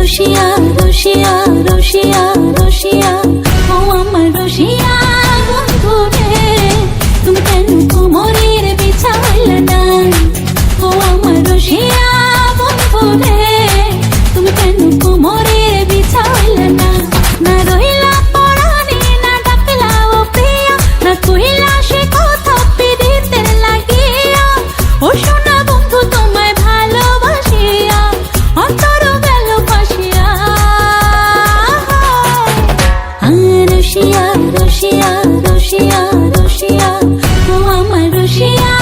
রসিয়া রসিয়া রসিয়া রসিয়া ও আমার রসিয়া বন্ধু রে তুমি কেন কোমরের বিছাইলা না ও আমার রসিয়া বন্ধু রে তুমি কেন কোমরের বিছাইলা না না রহিলা পরাণে না ডাকলা ও প্রিয়া না কইলা সে কথা পিরিতের লাগিয়া ও সোনা বন্ধু তোমায় ভালোবাসিয়া অন্তর গেল ফাঁসিয়া রসিয়া রসিয়া রসিয়া রসিয়া ও আমার রসিয়া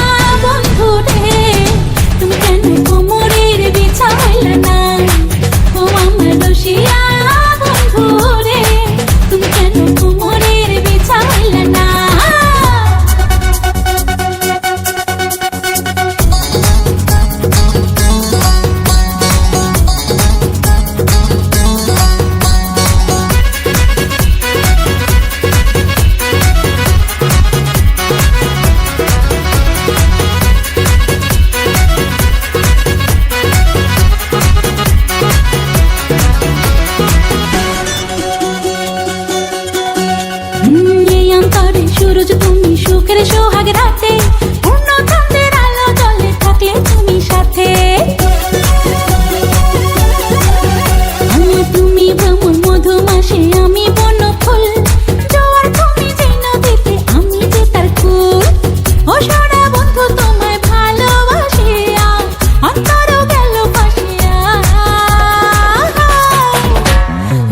বন্ধু রে তুমি কেন কোমরের বিছাইলা না ও আমার রসিয়া বন্ধু রে তুমি কেন কোমরের বিছাইলা না সূরজ তুমি সুখের সোহাগ রাতে পূর্ণ চাঁদের আলো জলে থাকলে তুমি সাথে তুমি ভ্রমণ মধুমাসে আমি বন ফুল জোয়ার তুমি যে নদীতে আমি যে তার কুল ও সোনা বন্ধু তোমায় ভালোবাসিয়া অন্তর গেল ফাঁসিয়া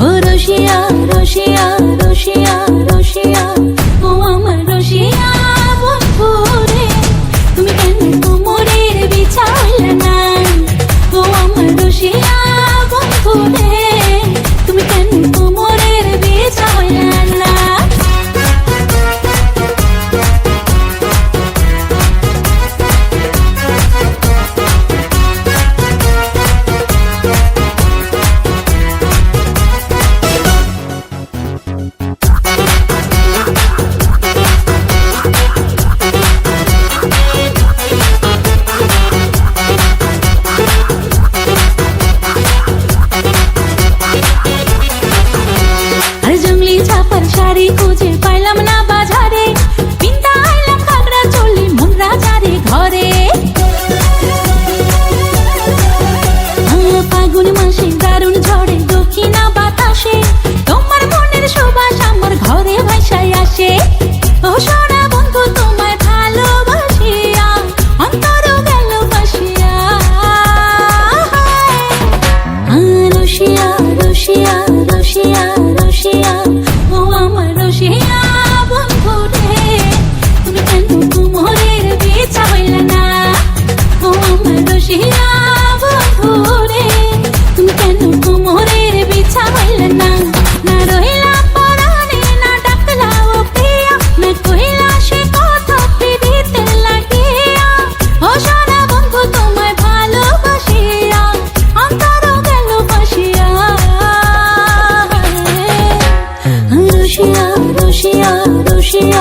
ও রসিয়া রসিয়া রসিয়া রসিয়া ও আমার রসিয়া বন্ধু রে তুমি কেন কোমরের বিছাইলা না ও আমার রসিয়া বন্ধু রে তুমি কেন কোমরের বিছাইলা না শাড়ি খুঁজে পাইলাম না বাজারে পিন্তা আইলাম ঘাগরা চলি মন রাজারে ঘরে ফাগুন মাসে দারুণ ঝড়ে দক্ষিণা বাতাসে তোমার মনের সুবাস আমার ঘরে ভাসায় আসে ও সোনা বন্ধু তোমায় ভালোবাসিয়া অন্তর গেল ফাঁসিয়া রসিয়া রসিয়া রসিয়া রসিয়া ও আমার রসিয়া বন্ধু রে তুমি কেন কোমরের বিছাইলা না ও আমার রসিয়া বন্ধু রে তুমি কেন কোমরের বিছাইলা না না রহিলা পরাণে না ডাকলা ও প্রিয়া না কইলা সে কথা পিরিতের লাগিয়া ও সোনা বন্ধু তোমায় ভালোবাসিয়া অন্তর গেল ফাঁসিয়া রসিয়া রসিয়া রসিয়া